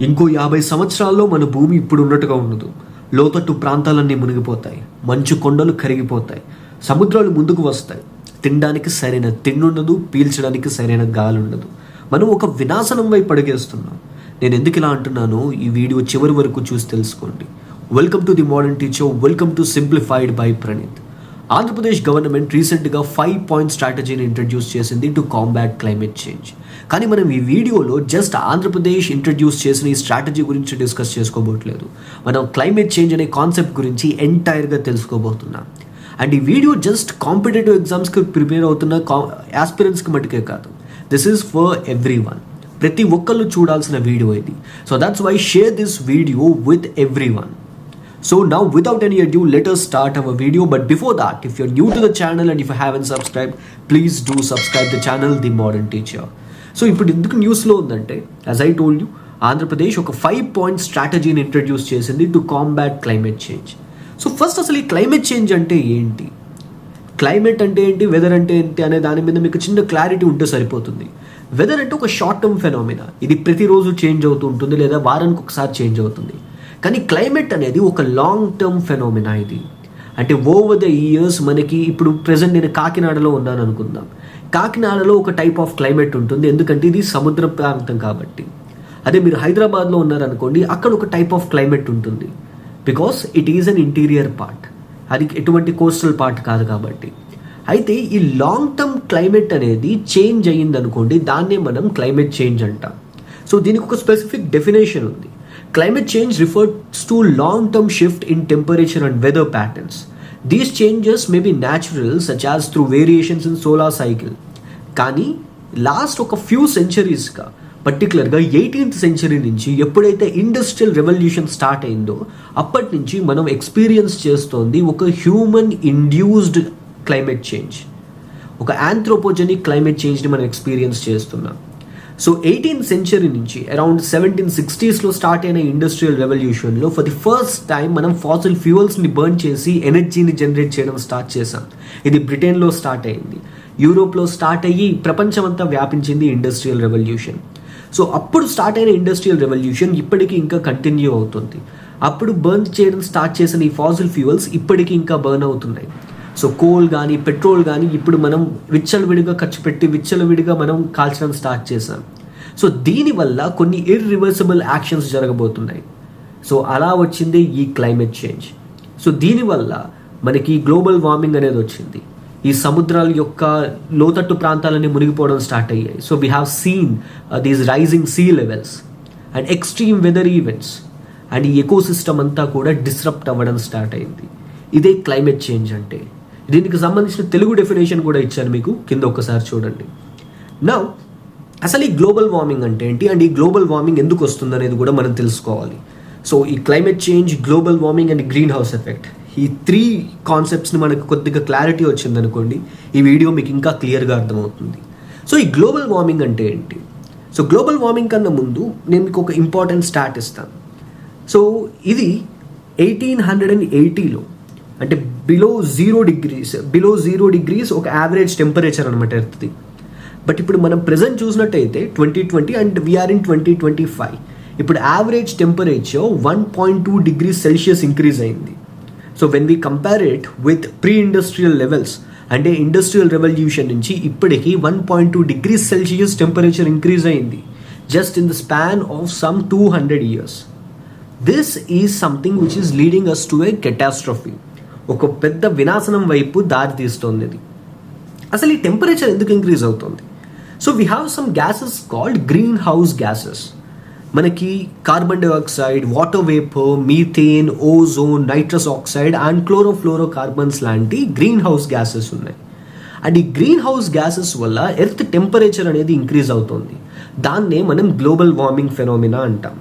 ఇంకో 50 సంవత్సరాల్లో మన భూమి ఇప్పుడు ఉన్నట్టుగా ఉండదు. లోతట్టు ప్రాంతాలన్నీ మునిగిపోతాయి, మంచు కొండలు కరిగిపోతాయి, సముద్రాలు ముందుకు వస్తాయి. తినడానికి సరైన తిండి ఉండదు, పీల్చడానికి సరైన గాలి ఉండదు. మనం ఒక వినాశనం వైపు అడుగేస్తున్నాం. నేను ఎందుకు ఇలా అంటున్నానో ఈ వీడియో చివరి వరకు చూసి తెలుసుకోండి. Welcome to the modern teacher, welcome to simplified by Praneeth. Andhra Pradesh government రీసెంట్గా 5 పాయింట్ స్ట్రాటజీని ఇంట్రడ్యూస్ చేసింది టు కాంబాట్ క్లైమేట్ చేంజ్. కానీ మనం ఈ వీడియోలో జస్ట్ ఆంధ్రప్రదేశ్ ఇంట్రడ్యూస్ చేసిన ఈ స్ట్రాటజీ గురించి డిస్కస్ చేసుకోబోట్లేదు. మనం క్లైమేట్ చేంజ్ అనే కాన్సెప్ట్ గురించి ఎంటైర్గా తెలుసుకోబోతున్నాం. అండ్ ఈ వీడియో జస్ట్ కాంపిటేటివ్ ఎగ్జామ్స్కి ప్రిపేర్ అవుతున్న ఆస్పిరెంట్స్కి మటుకే కాదు. This is for everyone. ప్రతి ఒక్కళ్ళు చూడాల్సిన వీడియో ఇది. So that's why share this video with everyone. So now without any ado, let us start our video. But before that, if you're new to the channel and if you haven't subscribed, please do subscribe the channel, The Modern Teacher. So ఇప్పుడు ఎందుకు న్యూస్లో ఉందంటే, as I told you, Andhra Pradesh ఒక 5 point స్ట్రాటజీని introduce చేసింది to combat climate change. So first అసలు ఈ climate change అంటే ఏంటి, క్లైమేట్ అంటే ఏంటి, వెదర్ అంటే ఏంటి అనే దాని మీద మీకు చిన్న క్లారిటీ ఉంటే సరిపోతుంది. వెదర్ అంటే ఒక షార్ట్ టర్మ్ ఫెనామినా. ఇది ప్రతిరోజు చేంజ్ అవుతూ ఉంటుంది లేదా వారానికి ఒకసారి చేంజ్ అవుతుంది. కానీ క్లైమేట్ అనేది ఒక లాంగ్ టర్మ్ ఫెనామినా. ఇది అంటే ఓవర్ ద ఇయర్స్ మనకి ఇప్పుడు ప్రెజెంట్ నేను కాకినాడలో ఉన్నాను అనుకుందాం. కాకినాడలో ఒక టైప్ ఆఫ్ క్లైమేట్ ఉంటుంది, ఎందుకంటే ఇది సముద్ర ప్రాంతం కాబట్టి. అదే మీరు హైదరాబాద్లో ఉన్నారనుకోండి, అక్కడ ఒక టైప్ ఆఫ్ క్లైమేట్ ఉంటుంది, because it is an interior part, అది ఎటువంటి కోస్టల్ పార్ట్ కాదు కాబట్టి. అయితే ఈ లాంగ్ టర్మ్ క్లైమేట్ అనేది చేంజ్ అయ్యింది అనుకోండి, దాన్నే మనం క్లైమేట్ చేంజ్ అంటాం. సో దీనికి ఒక స్పెసిఫిక్ డెఫినేషన్ ఉంది. Climate change refers to long-term shift in temperature and weather patterns. These changes may be natural, such as through variations in solar cycle. కానీ లాస్ట్ ఒక ఫ్యూ సెంచరీస్గా, పర్టికులర్గా 18th సెంచరీ నుంచి ఎప్పుడైతే industrial revolution start అయిందో అప్పటి నుంచి మనం ఎక్స్పీరియన్స్ చేస్తోంది ఒక హ్యూమన్ ఇండ్యూస్డ్ క్లైమేట్ చేంజ్, ఒక ఆంథ్రోపోజెనిక్ క్లైమేట్ చేంజ్ని మనం ఎక్స్పీరియన్స్ చేస్తున్నాం. సో 18th సెంచరీ నుంచి అరౌండ్ 1760sలో స్టార్ట్ అయిన ఇండస్ట్రియల్ రెవల్యూషన్లో ఫర్ ది ఫస్ట్ టైం మనం ఫాసిల్ ఫ్యూయల్స్ని బర్న్ చేసి ఎనర్జీని జనరేట్ చేయడం స్టార్ట్ చేసాం. ఇది బ్రిటన్లో స్టార్ట్ అయింది, యూరోప్లో స్టార్ట్ అయ్యి ప్రపంచమంతా వ్యాపించింది ఇండస్ట్రియల్ రెవల్యూషన్. సో అప్పుడు స్టార్ట్ అయిన ఇండస్ట్రియల్ రెవల్యూషన్ ఇప్పటికీ ఇంకా కంటిన్యూ అవుతుంది. అప్పుడు బర్న్ చేయడం స్టార్ట్ చేసిన ఈ ఫాసిల్ ఫ్యూయల్స్ ఇప్పటికీ ఇంకా బర్న్ అవుతున్నాయి. సో కోల్ కానీ పెట్రోల్ కానీ ఇప్పుడు మనం విచ్చలవిడిగా ఖర్చు పెట్టి విచ్చలవిడిగా మనం కాల్చడం స్టార్ట్ చేసాం. సో దీనివల్ల కొన్ని ఇర్రివర్సిబుల్ యాక్షన్స్ జరగబోతున్నాయి. సో అలా వచ్చింది ఈ క్లైమేట్ చేంజ్. సో దీనివల్ల మనకి గ్లోబల్ వార్మింగ్ అనేది వచ్చింది. ఈ సముద్రాల యొక్క లోతట్టు ప్రాంతాలన్నీ మునిగిపోవడం స్టార్ట్ అయ్యాయి. So we have seen these rising sea levels and extreme weather events, and ఈ ఎకోసిస్టమ్ అంతా కూడా డిస్రప్ట్ అవ్వడం స్టార్ట్ అయింది. ఇదే క్లైమేట్ చేంజ్ అంటే. దీనికి సంబంధించిన తెలుగు డెఫినేషన్ కూడా ఇచ్చాను మీకు, కింద ఒక్కసారి చూడండి. నౌ అసలు ఈ గ్లోబల్ వార్మింగ్ అంటే ఏంటి, అండ్ ఈ గ్లోబల్ వార్మింగ్ ఎందుకు వస్తుంది అనేది కూడా మనం తెలుసుకోవాలి. సో ఈ climate change, global warming and green house effect, ఈ 3 కాన్సెప్ట్స్ని మనకు కొద్దిగా క్లారిటీ వచ్చిందనుకోండి, ఈ వీడియో మీకు ఇంకా క్లియర్గా అర్థమవుతుంది. సో ఈ గ్లోబల్ వార్మింగ్ అంటే ఏంటి? సో గ్లోబల్ వార్మింగ్ కన్నా ముందు నేను మీకు ఒక ఇంపార్టెంట్ స్టాట్ ఇస్తాను. సో ఇది 1880లో అంటే బిలో జీరో డిగ్రీస్ ఒక యావరేజ్ టెంపరేచర్ అనమాట ఎర్త్ది. బట్ ఇప్పుడు మనం ప్రెజెంట్ చూసినట్టయితే 2020 అండ్ వీఆర్ ఇన్ 2025, ఇప్పుడు average temperature 1.2 degrees Celsius increase అయింది. So when we compare it with pre industrial levels, అంటే ఇండస్ట్రియల్ రెవల్యూషన్ నుంచి ఇప్పటికీ 1.2 degrees Celsius టెంపరేచర్ ఇంక్రీజ్ అయింది just in the span of some 200 years. This is something which is leading us to a catastrophe, ఒక పెద్ద వినాశనం వైపు దారి తీస్తుంది. ఇది అసలు ఈ టెంపరేచర్ ఎందుకు ఇంక్రీజ్ అవుతుంది? So we have some gases called greenhouse gases. మనకి carbon dioxide, water vapour, methane, ozone, nitrous oxide and chlorofluorocarbons లాంటి గ్రీన్ హౌస్ గ్యాసెస్ ఉన్నాయి. అండ్ ఈ గ్రీన్ హౌస్ గ్యాసెస్ వల్ల ఎర్త్ టెంపరేచర్ అనేది increase అవుతుంది. దాన్నే మనం గ్లోబల్ వార్మింగ్ ఫెనోమినా అంటాం.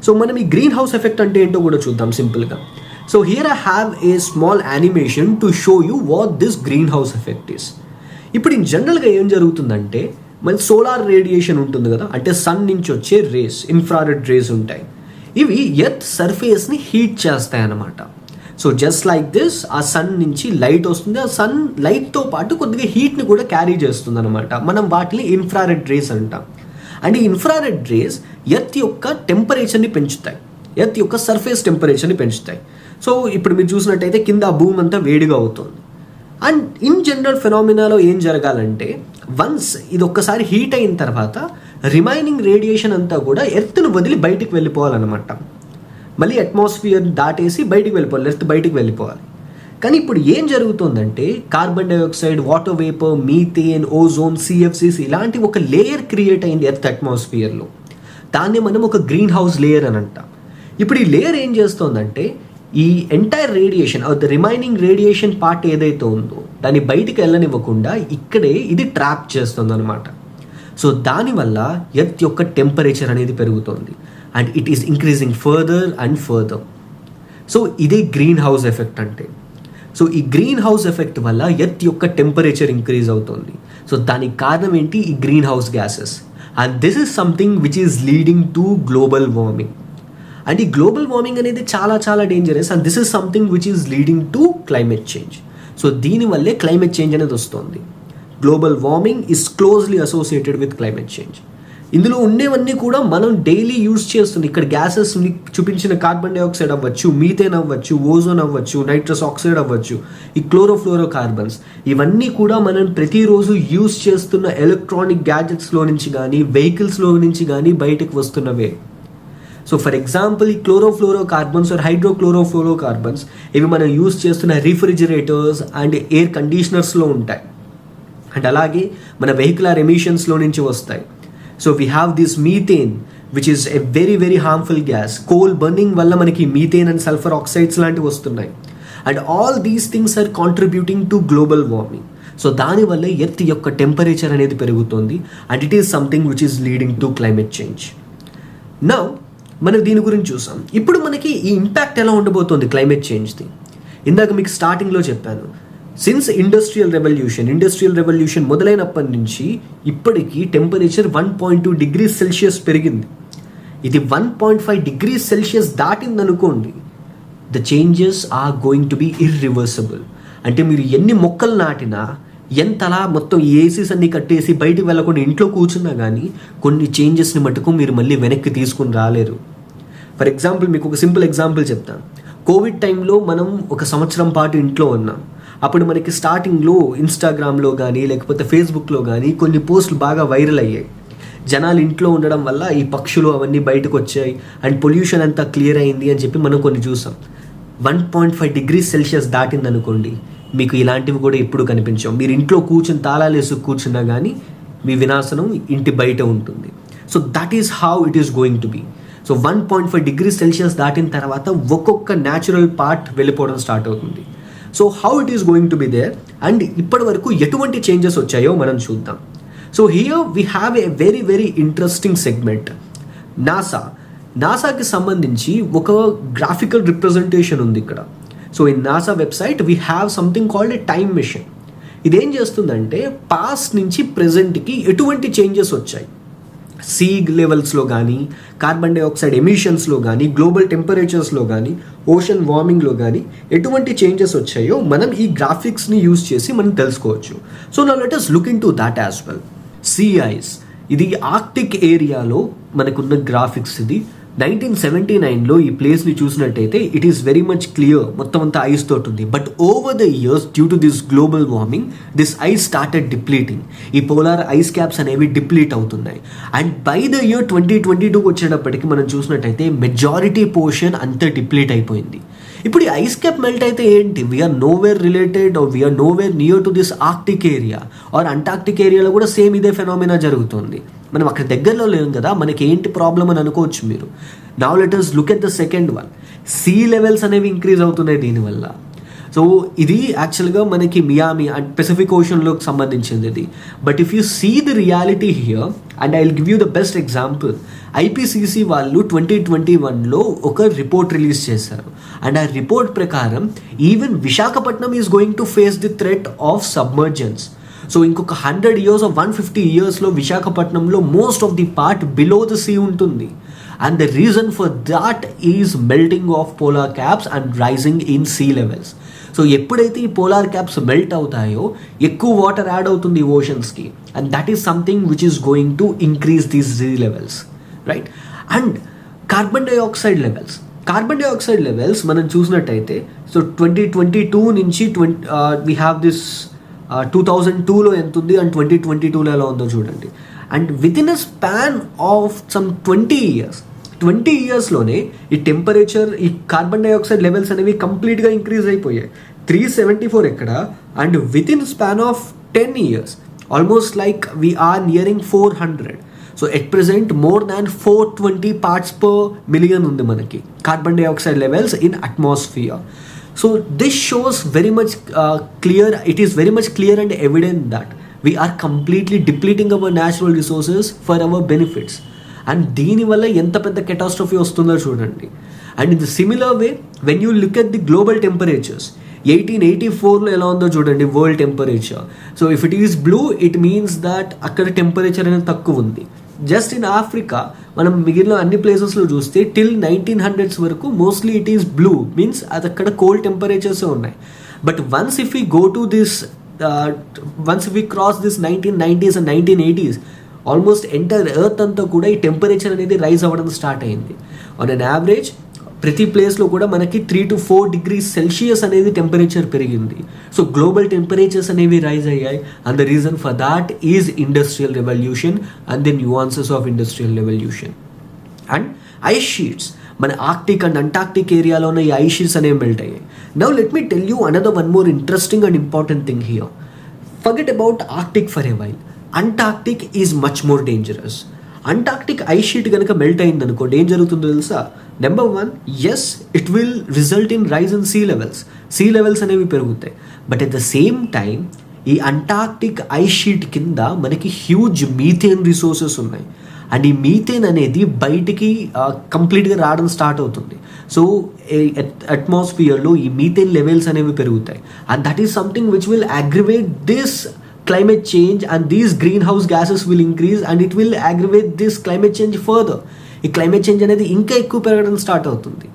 సో మనం ఈ గ్రీన్ హౌస్ ఎఫెక్ట్ అంటే ఏంటో కూడా చూద్దాం సింపుల్గా. So here I have a small animation to show you what this greenhouse effect is. ఇప్పుడు ఇన్ జనరల్గా ఏం జరుగుతుందంటే, మన సోలార్ రేడియేషన్ ఉంటుంది కదా, అంటే సన్ నుంచి వచ్చే రేస్, ఇన్ఫ్రారెడ్ రేస్ ఉంటాయి. ఇవి ఎర్త్ సర్ఫేస్ని హీట్ చేస్తాయి అన్నమాట. సో జస్ట్ లైక్ దిస్, ఆ సన్ నుంచి లైట్ వస్తుంది, ఆ సన్ లైట్తో పాటు కొద్దిగా హీట్ని కూడా క్యారీ చేస్తుంది అనమాట. మనం వాటిని ఇన్ఫ్రారెడ్ రేస్ అంటాం. అండ్ ఈ ఇన్ఫ్రారెడ్ రేస్ ఎర్త్ యొక్క టెంపరేచర్ని పెంచుతాయి, ఎర్త్ యొక్క సర్ఫేస్ టెంపరేచర్ని పెంచుతాయి. సో ఇప్పుడు మీరు చూసినట్టయితే కింద ఆ భూమి అంతా వేడిగా అవుతుంది. అండ్ ఇన్ జనరల్ ఫెనామినాలో ఏం జరగాలంటే వన్స్ ఇది ఒక్కసారి హీట్ అయిన తర్వాత రిమైనింగ్ రేడియేషన్ అంతా కూడా ఎర్త్ను వదిలి బయటికి వెళ్ళిపోవాలన్నమాట. మళ్ళీ అట్మాస్ఫియర్ దాటేసి బయటికి వెళ్ళిపోవాలి, ఎర్త్ బయటికి వెళ్ళిపోవాలి. కానీ ఇప్పుడు ఏం జరుగుతుందంటే carbon dioxide, water vapour, methane, ozone, CFCs ఇలాంటి ఒక లేయర్ క్రియేట్ అయింది ఎర్త్ అట్మాస్ఫియర్లో. దాన్ని మనం ఒక గ్రీన్ హౌస్ లేయర్ అని అంటాం. ఇప్పుడు ఈ లేయర్ ఏం చేస్తుందంటే ఈ entire radiation the remaining radiation part ఏదైతే ఉందో దాన్ని బయటికి వెళ్ళనివ్వకుండా ఇక్కడే ఇది ట్రాప్ చేస్తుంది అనమాట. సో దానివల్ల ఎర్త్ యొక్క టెంపరేచర్ అనేది పెరుగుతుంది and it is increasing further and further. So ఇదే గ్రీన్ హౌస్ ఎఫెక్ట్ అంటే. సో ఈ గ్రీన్ హౌస్ ఎఫెక్ట్ వల్ల ఎర్త్ యొక్క టెంపరేచర్ ఇంక్రీజ్ అవుతుంది. సో దానికి కారణం ఏంటి? ఈ greenhouse gases. And this is something which is leading to global warming. And ఈ గ్లోబల్ వార్మింగ్ అనేది చాలా చాలా dangerous and this is something which is leading to climate change. So దీనివల్లే క్లైమేట్ చేంజ్ అనేది వస్తుంది. Global warming is closely associated with climate change. ఇందులో ఉండేవన్నీ కూడా మనం డైలీ యూజ్ చేస్తుంది. ఇక్కడ గ్యాసెస్ చూపించిన కార్బన్ డైఆక్సైడ్ అవ్వచ్చు, మీథేన్ అవ్వచ్చు, ఓజోన్ అవ్వచ్చు, నైట్రస్ ఆక్సైడ్ అవ్వచ్చు, ఈ క్లోరోఫ్లోరో కార్బన్స్, ఇవన్నీ కూడా మనం ప్రతిరోజు యూజ్ చేస్తున్న ఎలక్ట్రానిక్ గ్యాడ్జెట్స్లో నుంచి కానీ వెహికల్స్లో నుంచి కానీ బయటకు వస్తున్నవే. సో ఫర్ ఎగ్జాంపుల్ ఈ chlorofluoro carbons are hydrochlorofluoro carbons ఇవి మనం యూజ్ చేస్తున్న రిఫ్రిజిరేటర్స్ అండ్ ఎయిర్ కండిషనర్స్లో ఉంటాయి. అండ్ అలాగే మన వెహికులర్ ఎమిషన్స్లో నుంచి వస్తాయి. So we have this methane which is a very very harmful gas. Coal burning వల్ల మనకి మీథేన్ అండ్ సల్ఫర్ ఆక్సైడ్స్ లాంటివి వస్తున్నాయి. And all these things are contributing to global warming. So దానివల్ల ఎర్త్ యొక్క టెంపరేచర్ అనేది పెరుగుతుంది and it is something which is leading to climate change. Now మనం దీని గురించి చూసాం. ఇప్పుడు మనకి ఈ ఇంపాక్ట్ ఎలా ఉండబోతోంది క్లైమేట్ చేంజ్ది? ఇందాక మీకు స్టార్టింగ్లో చెప్పాను, సిన్స్ ఇండస్ట్రియల్ రెవల్యూషన్ మొదలైనప్పటి నుంచి ఇప్పటికీ టెంపరేచర్ 1.2 degrees Celsius పెరిగింది. ఇది 1.5 degrees Celsius దాటిందనుకోండి, the changes are going to be irreversible. అంటే మీరు ఎన్ని మొక్కలు నాటినా, ఎంతలా మొత్తం ఏసీస్ అన్ని కట్టేసి బయటికి వెళ్ళకుండా ఇంట్లో కూర్చున్నా కానీ కొన్ని చేంజెస్ని మటుకు మీరు మళ్ళీ వెనక్కి తీసుకుని రాలేరు. ఫర్ ఎగ్జాంపుల్ మీకు ఒక సింపుల్ ఎగ్జాంపుల్ చెప్తాను. కోవిడ్ టైంలో మనం 1 సంవత్సరం పాటు ఇంట్లో ఉన్నాం. అప్పుడు మనకి స్టార్టింగ్లో ఇన్స్టాగ్రామ్లో కానీ లేకపోతే ఫేస్బుక్లో కానీ కొన్ని పోస్టులు బాగా వైరల్ అయ్యాయి. జనాలు ఇంట్లో ఉండడం వల్ల ఈ పక్షులు అవన్నీ బయటకు వచ్చాయి అండ్ పొల్యూషన్ అంతా క్లియర్ అయింది అని చెప్పి మనం కొన్ని చూసాం. 1.5 degrees Celsius దాటిందనుకోండి, మీకు ఇలాంటివి కూడా ఎప్పుడు కనిపించవు. మీరు ఇంట్లో కూర్చుని తాళాలు వేసి కూర్చున్నా కానీ మీ వినాశనం ఇంటి బయట ఉంటుంది. So that is how it is going to be. So 1.5 degrees Celsius దాటిన తర్వాత ఒక్కొక్క న్యాచురల్ పార్ట్ వెళ్ళిపోవడం స్టార్ట్ అవుతుంది. So how it is going to be there and ఇప్పటి వరకు ఎటువంటి చేంజెస్ వచ్చాయో మనం చూద్దాం. So here we have a very very interesting segment. నాసాకి సంబంధించి ఒక గ్రాఫికల్ రిప్రజెంటేషన్ ఉంది ఇక్కడ. So in NASA website we have something called a time machine. ఇదేం చేస్తుందంటే పాస్ట్ నుంచి ప్రెజెంట్కి ఎటువంటి చేంజెస్ వచ్చాయి, సీ లెవెల్స్లో కానీ, కార్బన్ డైఆక్సైడ్ ఎమిషన్స్లో కానీ, గ్లోబల్ టెంపరేచర్స్లో కానీ, ఓషన్ వార్మింగ్లో కానీ ఎటువంటి చేంజెస్ వచ్చాయో మనం ఈ గ్రాఫిక్స్ని యూజ్ చేసి మనం తెలుసుకోవచ్చు. So now let us look into that as well. Sea ice, ఇది ఆర్క్టిక్ ఏరియాలో మనకున్న గ్రాఫిక్స్. ఇది 1979లో ఈ ప్లేస్ని చూసినట్టయితే it is very much clear, మొత్తం అంతా ఐస్ తోటి ఉంది. But over the years due to this global warming this ice started depleting. ఈ పోలార్ ఐస్ క్యాప్స్ అనేవి డిప్లీట్ అవుతున్నాయి. అండ్ బై ద ఇయర్ 2022 వచ్చేటప్పటికి మనం చూసినట్టయితే మెజారిటీ పోర్షన్ అంతా డిప్లీట్ అయిపోయింది. ఇప్పుడు ఈ ఐస్ క్యాప్ మెల్ట్ అయితే ఏంటి, we're nowhere related or we're nowhere near to this Arctic area or Antarctic ఏరియాలో కూడా సేమ్ ఇదే ఫెనామినా జరుగుతుంది. మనం అక్కడ దగ్గరలో లేం కదా, మనకి ఏంటి ప్రాబ్లం అని అనుకోవచ్చు మీరు. Now let us look at the second one. See levels అనేవి ఇంక్రీజ్ అవుతున్నాయి దీనివల్ల. సో ఇది యాక్చువల్గా మనకి మియామి అండ్ పెసిఫిక్ ఓషన్లోకి సంబంధించింది ఇది. But if you see the reality here and I will give you the best example. IPCC వాళ్ళు 2021లో ఒక రిపోర్ట్ రిలీజ్ చేశారు. అండ్ ఆ రిపోర్ట్ ప్రకారం even Visakhapatnam is going to face the threat of submergence. So ఇంకొక 100 years or 150 yearsలో విశాఖపట్నంలో most of the part below the sea ఉంటుంది. And the reason for that is melting of polar caps and rising in sea levels. So ఎప్పుడైతే ఈ polar caps melt అవుతాయో ఎక్కువ water add అవుతుంది ఓషన్స్కి and that is something which is going to increase these sea levels, right? And carbon dioxide levels మనం చూసినట్టయితే so 2022 నుంచి we have this 2002లో ఎంత ఉంది అండ్ 2022లో ఎలా ఉందో చూడండి. And with in a span of some 20 ఇయర్స్లోనే ఈ టెంపరేచర్, ఈ కార్బన్ డైఆక్సైడ్ లెవెల్స్ అనేవి కంప్లీట్గా ఇంక్రీజ్ అయిపోయాయి. 374 ఎక్కడ, and with in span of 10 years almost like we are nearing 400. So at present more than 420 parts per million ఉంది మనకి carbon dioxide levels in atmosphere. So this shows very much clear, it is very much clear and evident that we are completely depleting our natural resources for our benefits. And దీనివల్ల ఎంత పెద్ద catastrophe వస్తుందో చూడండి. And in the similar way when you look at the global temperatures, 1884లో ఎలా ఉందో చూడండి world temperature. So if it is blue it means that అక్కడ టెంపరేచర్ అనేది తక్కువ ఉంది. జస్ట్ ఇన్ ఆఫ్రికా మనం మిగిలిన అన్ని ప్లేసెస్లో చూస్తే టిల్ 1900s వరకు mostly it is blue, means అది అక్కడ కోల్డ్ టెంపరేచర్స్ ఉన్నాయి. But once if we cross this 1990s and 1980s, almost entire earth అంతా కూడా ఈ టెంపరేచర్ అనేది రైజ్ అవ్వడం స్టార్ట్ అయింది. ఆన్ అన్ యావరేజ్ ప్రతి ప్లేస్లో కూడా మనకి 3 to 4 degrees Celsius అనేది టెంపరేచర్ పెరిగింది. సో గ్లోబల్ టెంపరేచర్స్ అనేవి రైజ్ అయ్యాయి. And the reason for that is industrial revolution and the nuances of industrial revolution. And ice sheets, మన ఆర్క్టిక్ అండ్ అంటార్క్టిక్ ఏరియాలో ఉన్న ఈ ఐస్ షీట్స్ అనేవి మెల్ట్ అయ్యాయి. Now let me tell you another one more interesting and important thing here. Forget about Arctic for a while. Antarctic is much more dangerous. Antarctic ice sheet కనుక melt అయిందనుకోండి ఏం జరుగుతుందో తెలుసా? Number 1, yes it will result in rise in sea levels అనేవి పెరుగుతాయి. But at the same time ఈ Antarctic ice sheet కింద మనకి హ్యూజ్ మీథేన్ రిసోర్సెస్ ఉన్నాయి. అండ్ ఈ మీథేన్ అనేది బయటికి కంప్లీట్గా రావడం స్టార్ట్ అవుతుంది. సో అట్మాస్ఫియర్లో ఈ మీథేన్ లెవెల్స్ అనేవి పెరుగుతాయి. And that is something which will aggravate this climate change, and these greenhouse gases will increase and it will aggravate this climate change further. ఈ క్లైమేట్ చేంజ్ అనేది ఇంకా ఎక్కువ పెరగడం స్టార్ట్ అవుతుంది,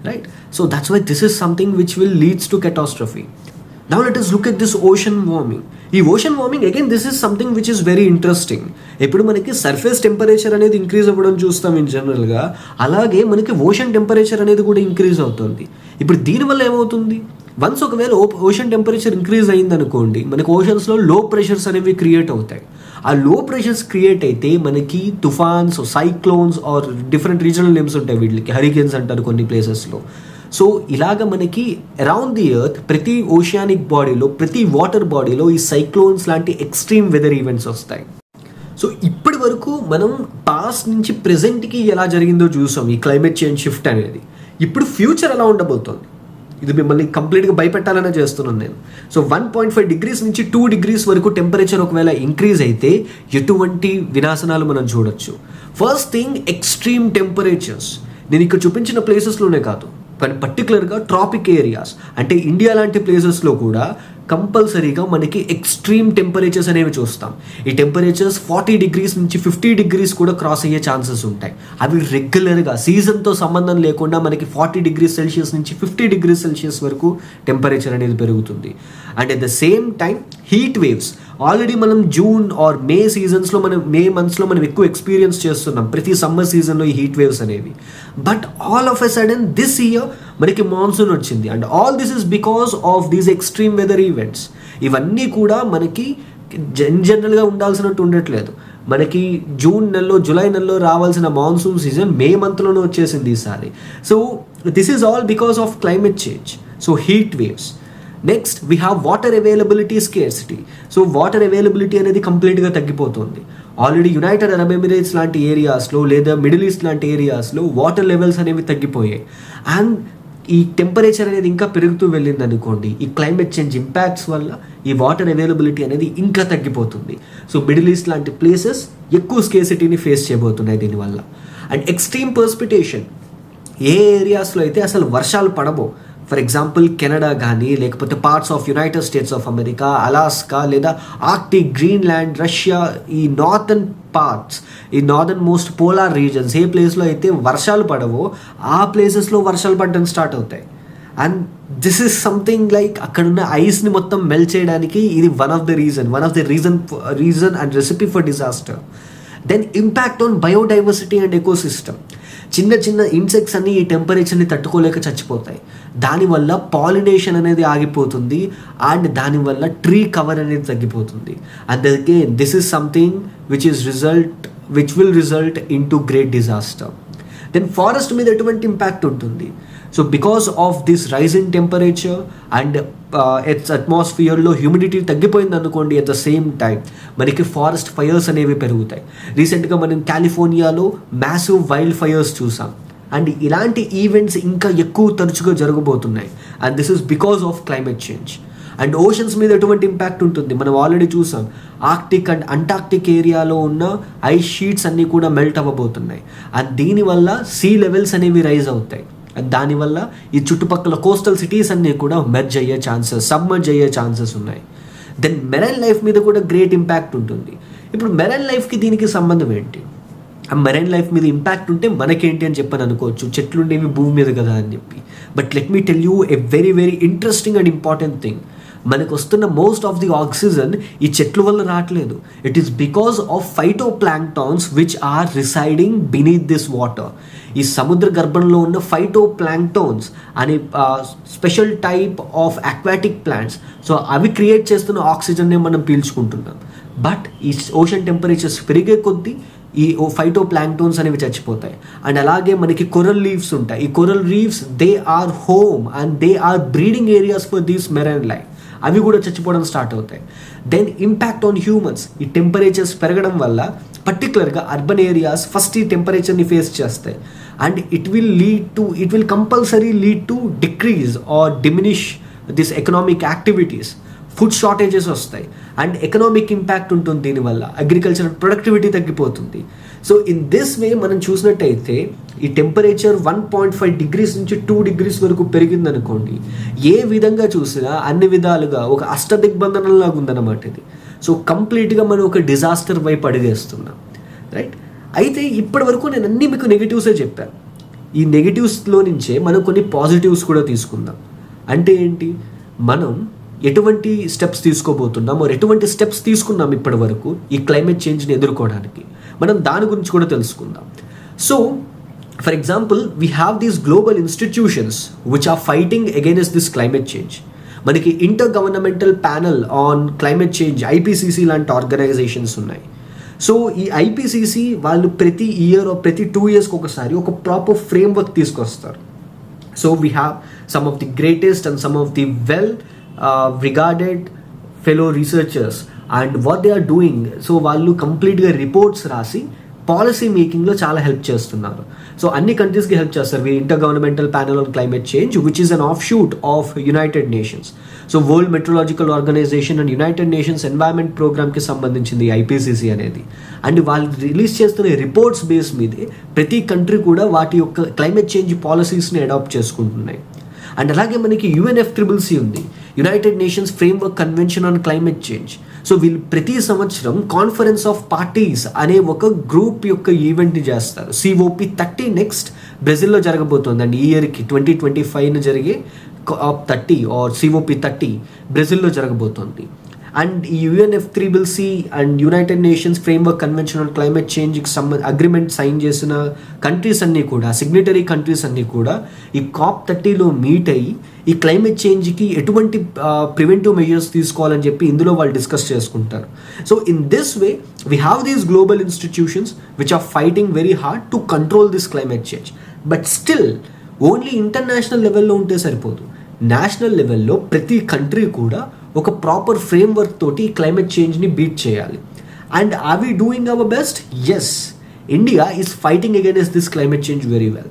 right? So that's why this is something which will leads to catastrophe. Now let us look at this ocean warming. ఈ ocean warming again this is something which is very interesting. ఇప్పుడు మనకి surface temperature అనేది increase అవ్వడం చూస్తాం in జనరల్గా, అలాగే మనకి ocean temperature అనేది కూడా ఇంక్రీజ్ అవుతుంది. ఇప్పుడు దీనివల్ల ఏమవుతుంది? వన్స్ ఒకవేళ ఓషన్ టెంపరేచర్ ఇంక్రీజ్ అయిందనుకోండి, మనకి ఓషన్స్లో లో ప్రెషర్స్ అనేవి క్రియేట్ అవుతాయి. ఆ లో ప్రెషర్స్ క్రియేట్ అయితే మనకి తుఫాన్స్, cyclones or different regional names ఉంటాయి వీటికి, హరికేన్స్ అంటారు కొన్ని ప్లేసెస్లో. సో ఇలాగ మనకి అరౌండ్ ది ఎర్త్ ప్రతి ఓషియానిక్ బాడీలో, ప్రతి వాటర్ బాడీలో ఈ సైక్లోన్స్ లాంటి ఎక్స్ట్రీమ్ వెదర్ ఈవెంట్స్ వస్తాయి. సో ఇప్పటి వరకు మనం పాస్ట్ నుంచి ప్రెజెంట్కి ఎలా జరిగిందో చూసాం ఈ క్లైమేట్ చేంజ్ షిఫ్ట్ అనేది. ఇప్పుడు ఫ్యూచర్ ఎలా ఉండబోతోంది, ఇది మిమ్మల్ని కంప్లీట్గా భయపెట్టాలనే చేస్తున్నాను నేను. సో 1.5 degrees నుంచి 2 degrees వరకు టెంపరేచర్ ఒకవేళ ఇంక్రీజ్ అయితే ఎటువంటి వినాశనాలు మనం చూడొచ్చు. First thing, extreme temperatures. నేను ఇక్కడ చూపించిన ప్లేసెస్లోనే కాదు, కానీ పర్టికులర్గా ట్రాపిక్ ఏరియాస్ అంటే ఇండియా లాంటి ప్లేసెస్లో కూడా కంపల్సరీగా మనకి ఎక్స్ట్రీమ్ టెంపరేచర్స్ అనేవి చూస్తాం. ఈ టెంపరేచర్స్ 40 degrees నుంచి 50 degrees కూడా క్రాస్ అయ్యే ఛాన్సెస్ ఉంటాయి. అవి రెగ్యులర్గా సీజన్తో సంబంధం లేకుండా మనకి 40 degrees Celsius నుంచి 50 degrees Celsius వరకు టెంపరేచర్ అనేది పెరుగుతుంది. And at the same time heat waves already మనం జూన్ ఆర్ మే సీజన్స్లో మే మంత్స్లో మనం ఎక్కువ ఎక్స్పీరియన్స్ చేస్తున్నాం ప్రతి సమ్మర్ సీజన్లో ఈ హీట్ వేవ్స్ అనేవి. But all of a sudden this year మనకి మాన్సూన్ వచ్చింది. And all this is because of these extreme weather events. ఇవన్నీ కూడా మనకి జనరల్గా ఉండాల్సినట్టు ఉండట్లేదు. మనకి జూన్ నెలలో, జూలై నెలలో రావాల్సిన మాన్సూన్ సీజన్ మే మంత్లోనే వచ్చేసింది ఈసారి. So this is all because of climate change. So heat waves. Next we have water availability scarcity. So water availability అనేది కంప్లీట్గా తగ్గిపోతుంది. ఆల్రెడీ యునైటెడ్ అరబ్ ఎమిరేట్స్ లాంటి ఏరియాస్లో లేదా మిడిల్ ఈస్ట్ లాంటి ఏరియాస్లో వాటర్ లెవెల్స్ అనేవి తగ్గిపోయాయి. అండ్ ఈ టెంపరేచర్ అనేది ఇంకా పెరుగుతూ వెళ్ళింది అనుకోండి, ఈ క్లైమేట్ చేంజ్ ఇంపాక్ట్స్ వల్ల ఈ వాటర్ అవైలబిలిటీ అనేది ఇంకా తగ్గిపోతుంది. సో మిడిల్ ఈస్ట్ లాంటి ప్లేసెస్ ఎక్కువ స్కేర్సిటీని ఫేస్ చేయబోతున్నాయి దీనివల్ల. And extreme precipitation. ఏ ఏరియాస్లో అయితే అసలు వర్షాలు పడబో, ఫర్ ఎగ్జాంపుల్ కెనడా కానీ, లేకపోతే parts of United states of America, Alaska, లేదా ఆర్క్టిక్, గ్రీన్లాండ్, రష్యా, ఈ నార్థన్ పార్ట్స్, ఈ నార్థన్ మోస్ట్ పోలార్ రీజన్స్ ఏ ప్లేస్లో అయితే వర్షాలు పడవో ఆ ప్లేసెస్లో వర్షాలు పడడం స్టార్ట్ అవుతాయి. And this is something like అక్కడున్న ఐస్ని మొత్తం మెల్ట్ చేయడానికి ఇది one of the reason and recipe for disaster. Then impact on biodiversity and ecosystem. చిన్న చిన్న ఇన్సెక్ట్స్ అన్ని ఈ టెంపరేచర్ని తట్టుకోలేక చచ్చిపోతాయి. దానివల్ల పాలినేషన్ అనేది ఆగిపోతుంది అండ్ దానివల్ల ట్రీ కవర్ అనేది తగ్గిపోతుంది. And again this is something which will result in to great disaster. Then forest మీద ఎటువంటి ఇంపాక్ట్ ఉంటుంది? So because of this rise in temperature and its అట్మాస్ఫియర్లో హ్యూమిడిటీ తగ్గిపోయింది అనుకోండి, అట్ ద సేమ్ టైం మనకి forest fires అనేవి పెరుగుతాయి. రీసెంట్గా మనం కాలిఫోర్నియాలో మ్యాసివ్ వైల్డ్ ఫైర్స్ చూసాం. అండ్ ఇలాంటి ఈవెంట్స్ ఇంకా ఎక్కువ తరచుగా జరగబోతున్నాయి. And this is because of climate change. And oceans మీద ఎటువంటి ఇంపాక్ట్ ఉంటుంది? మనం ఆల్రెడీ చూసాం, ఆర్క్టిక్ అండ్ అంటార్క్టిక్ ఏరియాలో ఉన్న ఐస్ షీట్స్ అన్నీ కూడా మెల్ట్ అవ్వబోతున్నాయి. అండ్ దీనివల్ల సీ లెవెల్స్ అనేవి రైజ్ అవుతాయి. అండ్ దానివల్ల ఈ చుట్టుపక్కల కోస్టల్ సిటీస్ అన్నీ కూడా సబ్మర్జ్ అయ్యే ఛాన్సెస్ ఉన్నాయి. దెన్ మెరైన్ లైఫ్ మీద కూడా గ్రేట్ ఇంపాక్ట్ ఉంటుంది. ఇప్పుడు మెరైన్ లైఫ్కి దీనికి సంబంధం ఏంటి? ఆ మెరైన్ లైఫ్ మీద ఇంపాక్ట్ ఉంటే మనకేంటి అని చెప్పని అనుకోవచ్చు, చెట్లు ఉండేవి భూమి మీద కదా అని చెప్పి. But let me tell you a very very interesting and important thing. మనకు వస్తున్న మోస్ట్ ఆఫ్ ది ఆక్సిజన్ ఈ చెట్ల వల్ల రావట్లేదు. It is because of phytoplanktons which are residing beneath this water. ఈ సముద్ర గర్భంలో ఉన్న ఫైటోప్లాంక్టాన్స్ అనే special type of aquatic plants. So అవి క్రియేట్ చేస్తున్న ఆక్సిజన్నే మనం పీల్చుకుంటున్నాం. బట్ ఈ ఓషన్ టెంపరేచర్స్ పెరిగే కొద్దీ ఈ ఫైటోప్లాంక్టోన్స్ అనేవి చచ్చిపోతాయి. అండ్ అలాగే మనకి కొరల్ రీఫ్స్ ఉంటాయి. ఈ coral reefs they are home and they are breeding areas for these marine life. అవి కూడా చచ్చిపోవడం స్టార్ట్ అవుతాయి. Then impact on humans. ఈ టెంపరేచర్స్ పెరగడం వల్ల పర్టికులర్గా అర్బన్ ఏరియాస్ ఫస్ట్ ఈ టెంపరేచర్ని ఫేస్ చేస్తాయి. And it will compulsory lead to decrease or diminish this economic activities. Food shortages వస్తాయి అండ్ ఎకనామిక్ ఇంపాక్ట్ ఉంటుంది. దీనివల్ల అగ్రికల్చర్ ప్రొడక్టివిటీ తగ్గిపోతుంది. సో ఇన్ దిస్ వే మనం చూసినట్టయితే ఈ టెంపరేచర్ 1.5 degrees నుంచి 2 degrees వరకు పెరిగిందనుకోండి, ఏ విధంగా చూసినా అన్ని విధాలుగా ఒక అష్టదిగ్బంధనంలాగా ఉందన్నమాట ఇది. సో కంప్లీట్గా మనం ఒక డిజాస్టర్ వైపు అడిగేస్తున్నాం, రైట్? అయితే ఇప్పటి వరకు నేను అన్నీ మీకు నెగిటివ్సే చెప్పాను. ఈ నెగిటివ్స్లో నుంచే మనం కొన్ని పాజిటివ్స్ కూడా తీసుకుందాం. అంటే ఏంటి? మనం ఎటువంటి స్టెప్స్ తీసుకోబోతున్నాం, ఎటువంటి స్టెప్స్ తీసుకున్నాం ఇప్పటి వరకు ఈ క్లైమేట్ చేంజ్ని ఎదుర్కోవడానికి, మనం దాని గురించి కూడా తెలుసుకుందాం. So for example we have these global institutions which are fighting against this climate change. మనకి inter governmental panel on climate change, IPCC లాంటి ఆర్గనైజేషన్స్ ఉన్నాయి. సో ఈ ఐపీసీసీ వాళ్ళు ప్రతి ఇయర్ ప్రతి 2 yearsకి ఒకసారి ఒక ప్రాపర్ ఫ్రేమ్వర్క్ తీసుకొస్తారు. So we have some of the greatest and some of the regarded fellow researchers and what they are doing. So వాళ్ళు కంప్లీట్గా రిపోర్ట్స్ రాసి పాలసీ మేకింగ్లో చాలా హెల్ప్ చేస్తున్నారు. సో అన్ని కంట్రీస్కి హెల్ప్ చేస్తారు. Inter governmental panel on climate Change which is an offshoot of United Nations. So World Meteorological Organization and United Nations Environment ప్రోగ్రామ్కి సంబంధించింది ఐపీసీసీ అనేది. అండ్ వాళ్ళు రిలీజ్ చేస్తున్న రిపోర్ట్స్ బేస్ మీదే ప్రతి కంట్రీ కూడా వాటి యొక్క క్లైమేట్ చేంజ్ పాలసీస్ని అడాప్ట్ చేసుకుంటున్నాయి. అండ్ అలాగే మనకి UNFCCC ఉంది, United nations framework convention on climate change. So వీళ్ళు ప్రతి సంవత్సరం కాన్ఫరెన్స్ ఆఫ్ పార్టీస్ అనే ఒక గ్రూప్ యొక్క ఈవెంట్ని చేస్తారు. COP30 నెక్స్ట్ బ్రెజిల్లో జరగబోతుంది అండి. ఈ ఇయర్కి 2025 జరిగే COP30 ఆర్ COP30 బ్రెజిల్లో జరగబోతుంది. అండ్ ఈ UNFCCC and United nations framework convention on climate చేంజ్కి అగ్రిమెంట్ సైన్ చేసిన కంట్రీస్ అన్నీ కూడా, సిగ్నేటరీ కంట్రీస్ అన్నీ కూడా ఈ COP30లో మీట్ అయ్యి ఈ క్లైమేట్ చేంజ్కి ఎటువంటి ప్రివెంటివ్ మెజర్స్ తీసుకోవాలని చెప్పి ఇందులో వాళ్ళు డిస్కస్ చేసుకుంటారు. So in this way we have these global institutions which are fighting very hard to control this climate change. But still only international లెవెల్లో ఉంటే సరిపోదు. నేషనల్ లెవెల్లో ప్రతి కంట్రీ కూడా ఒక ప్రాపర్ ఫ్రేమ్వర్క్ తోటి క్లైమేట్ చేంజ్ని బీట్ చేయాలి. And are we doing our best? Yes, India is fighting against this climate change very well.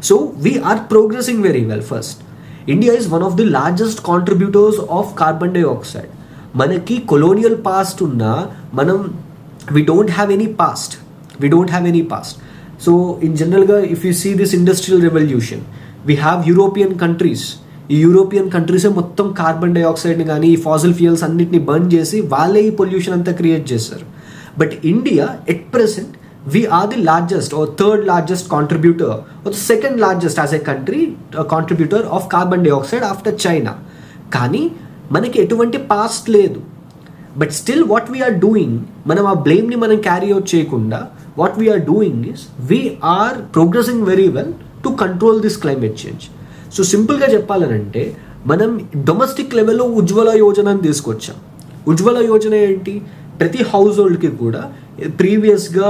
So we are progressing very well. First, India is one of the largest contributors of carbon dioxide. మనకి colonial past ఉన్నా మనం we don't have any past. So in జనరల్గా if you see this industrial revolution, we have European countries. ఈ European కంట్రీసే మొత్తం carbon డైఆక్సైడ్ని కానీ ఈ fossil fuels అన్నిటిని బర్న్ చేసి వాళ్ళే ఈ పొల్యూషన్ అంతా క్రియేట్ చేస్తారు. But India at present we are the largest or third largest contributor or the second largest as a country contributor of carbon dioxide after China. కానీ మనకి ఎటువంటి పాస్ట్ లేదు. But still what we're doing, మనం ఆ బ్లేమ్ని మనం carry out చేయకుండా what we are doing is we are progressing very well to control this climate change. So సింపుల్గా చెప్పాలనంటే మనం డొమెస్టిక్ లెవెల్లో ఉజ్వల యోజనని తీసుకొచ్చాం. ఉజ్వల యోజన ఏంటి? ప్రతి హౌస్ హోల్డ్కి కూడా ప్రీవియస్గా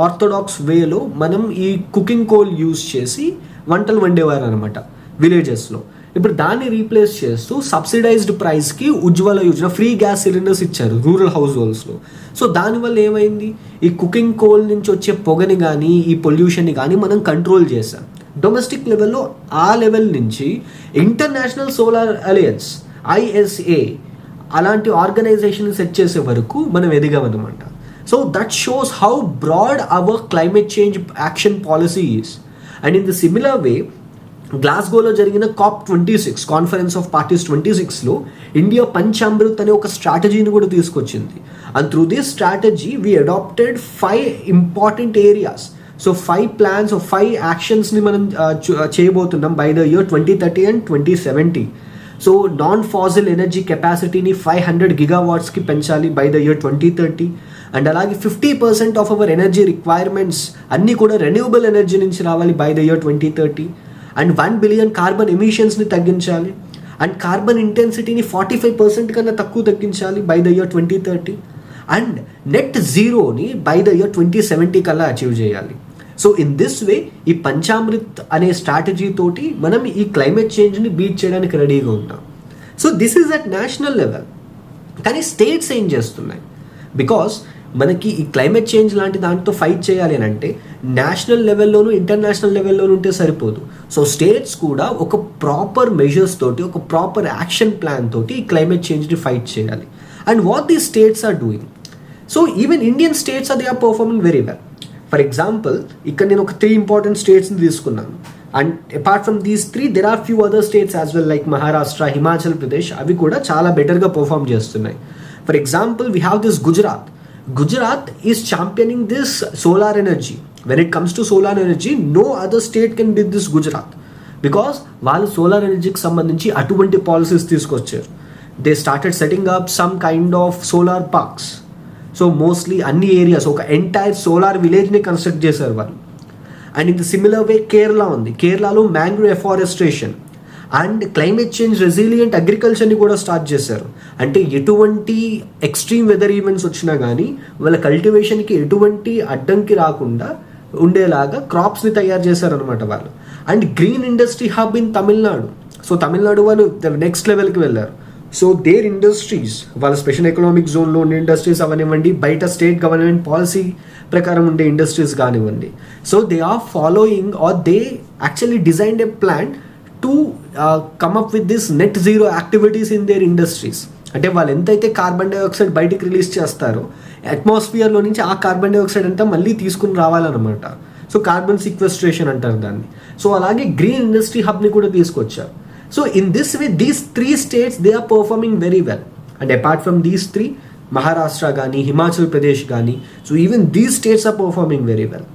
ఆర్థోడాక్స్ వేలో మనం ఈ కుకింగ్ కోల్ యూజ్ చేసి వంటలు వండేవారు అనమాట విలేజెస్లో. ఇప్పుడు దాన్ని రీప్లేస్ చేస్తూ సబ్సిడైజ్డ్ ప్రైస్కి Ujjwala Yojana free gas cylinders ఇచ్చారు రూరల్ హౌస్ హోల్డ్స్లో. సో దానివల్ల ఏమైంది? ఈ కుకింగ్ కోల్ నుంచి వచ్చే పొగని కానీ ఈ పొల్యూషన్ని కానీ మనం కంట్రోల్ చేసాం డొమెస్టిక్ లెవెల్లో. ఆ లెవెల్ నుంచి ఇంటర్నేషనల్ సోలార్ అలయన్స్ ISA అలాంటి ఆర్గనైజేషన్ సెట్ చేసే వరకు మనం ఎదిగామన్నమాట. So that shows how broad our climate change action policy is. And in the similar way గ్లాస్గోలో జరిగిన COP26 కాన్ఫరెన్స్ ఆఫ్ పార్టీస్ 26లో ఇండియా పంచామృత్ అనే ఒక స్ట్రాటజీని కూడా తీసుకొచ్చింది. And through this strategy we adapted 5 important areas. So 5 plans 5 యాక్షన్స్ని మనం చేయబోతున్నాం by the year 2030 and 2070. So non Faasil energy కెపాసిటీని 500 GW పెంచాలి బై ద ఇయర్ 2030. అండ్ అలాగే 50% ఆఫ్ అవర్ ఎనర్జీ రిక్వైర్మెంట్స్ అన్నీ కూడా రెన్యూవబుల్ ఎనర్జీ నుంచి రావాలి by the year 2030. And 1 billion carbon ఎమిషన్స్ని తగ్గించాలి. అండ్ కార్బన్ ఇంటెన్సిటీని 45% కన్నా తక్కువ తగ్గించాలి by the year 2030. And net జీరోని బై ద ఇయర్ 2070 కల్లా అచీవ్ చేయాలి. సో ఇన్ దిస్ వే ఈ పంచామృత్ అనే స్ట్రాటజీ తోటి మనం ఈ క్లైమేట్ చేంజ్ని బీట్ చేయడానికి రెడీగా ఉంటాం. So this is at national level. కానీ స్టేట్స్ ఏం చేస్తున్నాయి? బికాస్ మనకి ఈ క్లైమేట్ చేంజ్ లాంటి దాంతో ఫైట్ చేయాలి అని అంటే నేషనల్ లెవెల్లోనూ ఇంటర్నేషనల్ లెవెల్లోనూ ఉంటే సరిపోదు. సో స్టేట్స్ కూడా ఒక ప్రాపర్ మెజర్స్ తోటి ఒక ప్రాపర్ యాక్షన్ ప్లాన్ తోటి ఈ క్లైమేట్ చేంజ్ని ఫైట్ చేయాలి. And what these states are doing? So even Indian states they are performing very well. For example ఇక్కడ నేను ఒక 3 ఇంపార్టెంట్ స్టేట్స్ని తీసుకున్నాను. And apart from these 3 there are few other states as well like Maharashtra, Himachal Pradesh. అవి కూడా చాలా బెటర్గా పర్ఫార్మ్ చేస్తున్నాయి. For example we have this Gujarat. Gujarat is championing this solar energy. When it comes to solar energy, no other state can beat this Gujarat. Because వాళ్ళు solar ఎనర్జీకి సంబంధించి అటువంటి policies తీసుకొచ్చారు. They started setting up some kind of solar parks. So mostly అన్ని areas ఒక entire solar విలేజ్ని construct చేశారు వాళ్ళు. And in the similar way Kerala ఉంది. కేరళలో mangrove afforestation and climate change resilient అగ్రికల్చర్ని కూడా స్టార్ట్ చేశారు. అంటే ఎటువంటి ఎక్స్ట్రీమ్ వెదర్ ఈవెంట్స్ వచ్చినా కానీ వాళ్ళ కల్టివేషన్కి ఎటువంటి అడ్డంకి రాకుండా ఉండేలాగా క్రాప్స్ని తయారు చేశారనమాట వాళ్ళు. And green industry hub in Tamil Nadu. So Tamil Nadu వాళ్ళు నెక్స్ట్ లెవెల్కి వెళ్ళారు. సో దేర్ ఇండస్ట్రీస్ వాళ్ళ స్పెషల్ ఎకనామిక్ జోన్లో ఉండే ఇండస్ట్రీస్ అవనివ్వండి, బయట స్టేట్ గవర్నమెంట్ పాలసీ ప్రకారం ఉండే ఇండస్ట్రీస్ కానివ్వండి. So they are following or they actually designed a plan to come up with this net zero activities in their industries. అంటే వాళ్ళు ఎంతైతే కార్బన్ డైఆక్సైడ్ బయటికి రిలీజ్ చేస్తారో అట్మాస్ఫియర్లో నుంచి ఆ కార్బన్ డైఆక్సైడ్ అంతా మళ్ళీ తీసుకుని రావాలన్నమాట. సో కార్బన్ సిక్వెస్ట్రేషన్ అంటారు దాన్ని. సో అలాగే గ్రీన్ ఇండస్ట్రీ హబ్ని కూడా తీసుకొచ్చారు. So in this way these 3 states they are performing very well. And apart from these 3 Maharashtra కానీ హిమాచల్ ప్రదేశ్ కానీ so even these states are performing very well.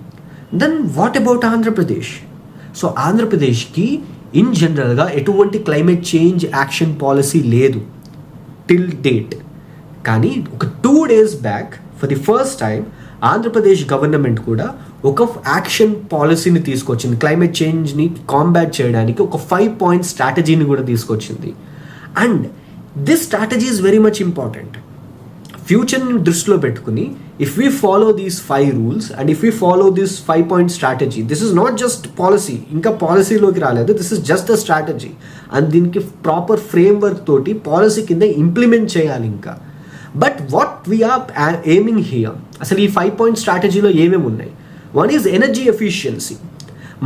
Then what about Andhra Pradesh? So ఆంధ్రప్రదేశ్కి in జనరల్గా ఎటువంటి climate change action policy లేదు till date. కానీ ఒక 2 days back for the first time Andhra Pradesh government కూడా ఒక యాక్షన్ పాలసీని తీసుకొచ్చింది. క్లైమేట్ చేంజ్ని కాంబాట్ చేయడానికి ఒక 5-point స్ట్రాటజీని కూడా తీసుకొచ్చింది. And this strategy is very much important. ఫ్యూచర్ని దృష్టిలో పెట్టుకుని if we follow these 5 rules and if we follow this 5-point strategy, this is not just policy, ఇంకా పాలసీలోకి రాలేదు, this is just a strategy. And దీనికి ప్రాపర్ ఫ్రేమ్వర్క్ తోటి policy కింద implement చేయాలి ఇంకా. But what we are aiming here, అసలు ఈ 5-point స్ట్రాటజీలో ఏమేమి ఉన్నాయి? One is energy efficiency.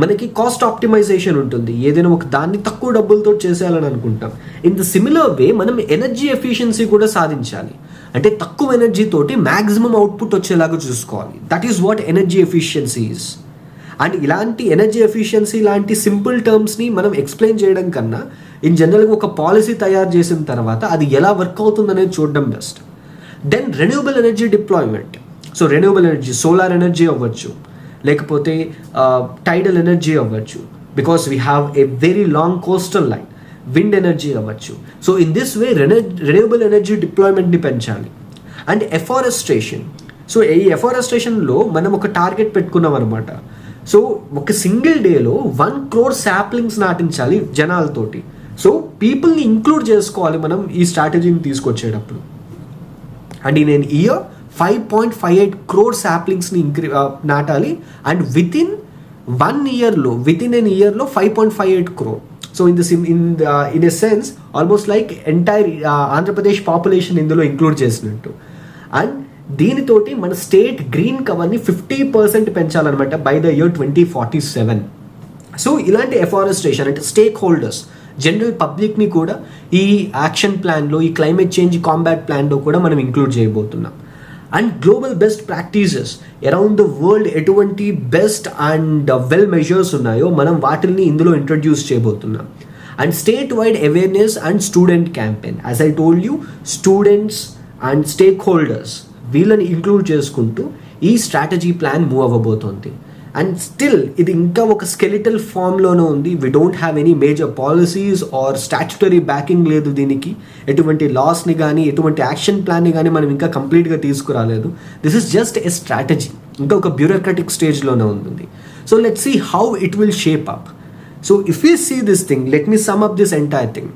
మనకి కాస్ట్ ఆప్టిమైజేషన్ ఉంటుంది, ఏదైనా ఒక దాన్ని తక్కువ డబ్బులతో చేసేయాలని అనుకుంటాం. ఇన్ ద సిమిలర్ వే మనం ఎనర్జీ ఎఫిషియన్సీ కూడా సాధించాలి. అంటే తక్కువ ఎనర్జీ తోటి మ్యాక్సిమం అవుట్పుట్ వచ్చేలాగా చూసుకోవాలి. That is what energy efficiency is. And ఇలాంటి ఎనర్జీ ఎఫిషియన్సీ లాంటి సింపుల్ టర్మ్స్ని మనం ఎక్స్ప్లెయిన్ చేయడం కన్నా ఇన్ జనరల్గా ఒక పాలసీ తయారు చేసిన తర్వాత అది ఎలా వర్క్ అవుతుందనేది చూడడం best. Then renewable energy deployment. So renewable energy solar energy అవ్వచ్చు, లేకపోతే టైడల్ ఎనర్జీ అవ్వచ్చు, because we have a very long coastal line. Wind energy అవ్వచ్చు. So in this way renewable energy డిప్లాయ్మెంట్ని పెంచాలి. And afforestation. సో ఈ ఎఫారెస్టేషన్లో మనం ఒక target పెట్టుకున్నాం అనమాట. సో ఒక సింగిల్ డేలో 1 crore సాప్లింగ్స్ నాటించాలి జనాలతోటి. సో పీపుల్ని ఇంక్లూడ్ చేసుకోవాలి మనం ఈ స్ట్రాటజీని తీసుకొచ్చేటప్పుడు. అండ్ నేను ఇయర్ 5.58 crore సాప్లింగ్స్ని నాటాలి. అండ్ విత్ ఇన్ an ఇయర్లో 5.58 crore. So in a sense almost like entire Andhra Pradesh population ఇందులో ఇంక్లూడ్ చేసినట్టు. అండ్ దీనితోటి మన స్టేట్ గ్రీన్ కవర్ని 50% పెంచాలన్నమాట బై ద ఇయర్ 2047. సో ఇలాంటి ఎఫారెస్టేషన్ అంటే స్టేక్ హోల్డర్స్ జనరల్ పబ్లిక్ని కూడా ఈ యాక్షన్ ప్లాన్లో, ఈ క్లైమేట్ చేంజ్ కాంబాట్ ప్లాన్లో కూడా మనం ఇంక్లూడ్ చేయబోతున్నాం. And global best practices around the world ఎటువంటి బెస్ట్ అండ్ వెల్ మెజర్స్ ఉన్నాయో మనం వాటిని ఇందులో ఇంట్రడ్యూస్ చేయబోతున్నాం. And state wide awareness and student campaign, as I told you, students and stake holders వీళ్ళని ఇంక్లూడ్ చేసుకుంటూ ఈ స్ట్రాటజీ ప్లాన్ మూవ్ అవ్వబోతోంది. అండ్ స్టిల్ ఇది ఇంకా ఒక స్కెలిటల్ ఫామ్లోనే ఉంది. We don't have any major policies or statutory backing లేదు దీనికి. ఎటువంటి లాస్ని కానీ ఎటువంటి యాక్షన్ ప్లాన్ని కానీ మనం ఇంకా కంప్లీట్గా తీసుకురాలేదు. This is just a strategy, ఇంకా ఒక బ్యూరోక్రటిక్ స్టేజ్లోనే ఉంది. So let see how it will shape up. So if you see this thing, let me sum up this entire thing.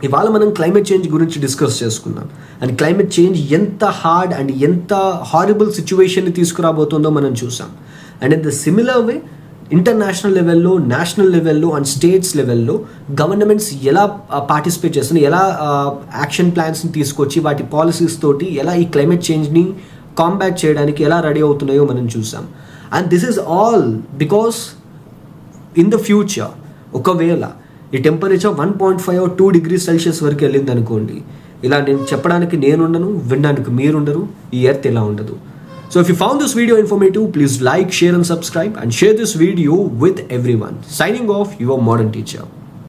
ఇవాళ మనం క్లైమేట్ చేంజ్ గురించి డిస్కస్ చేసుకున్నాం. అండ్ క్లైమేట్ చేంజ్ ఎంత hard and ఎంత హారిబుల్ సిచ్యువేషన్ని తీసుకురాబోతుందో మనం చూసాం. And in the similar way international లెవెల్లో, నేషనల్ లెవెల్లో అండ్ స్టేట్స్ లెవెల్లో గవర్నమెంట్స్ ఎలా పార్టిసిపేట్ చేస్తున్నాయి, ఎలా యాక్షన్ ప్లాన్స్ని తీసుకొచ్చి వాటి పాలసీస్ తోటి ఎలా ఈ క్లైమేట్ చేంజ్ని కాంబాట్ చేయడానికి ఎలా రెడీ అవుతున్నాయో మనం చూసాం. And this is all because in the future ఒకవేళ ఈ టెంపరేచర్ 1.5 or 2 degrees Celsius వరకు వెళ్ళింది అనుకోండి, ఇలా నేను చెప్పడానికి నేనుండను, వినడానికి మీరుండరు, ఈ ఎర్త్ ఇలా ఉండదు. So if you found this video informative, please like, share and subscribe and share this video with everyone. Signing off, your modern teacher.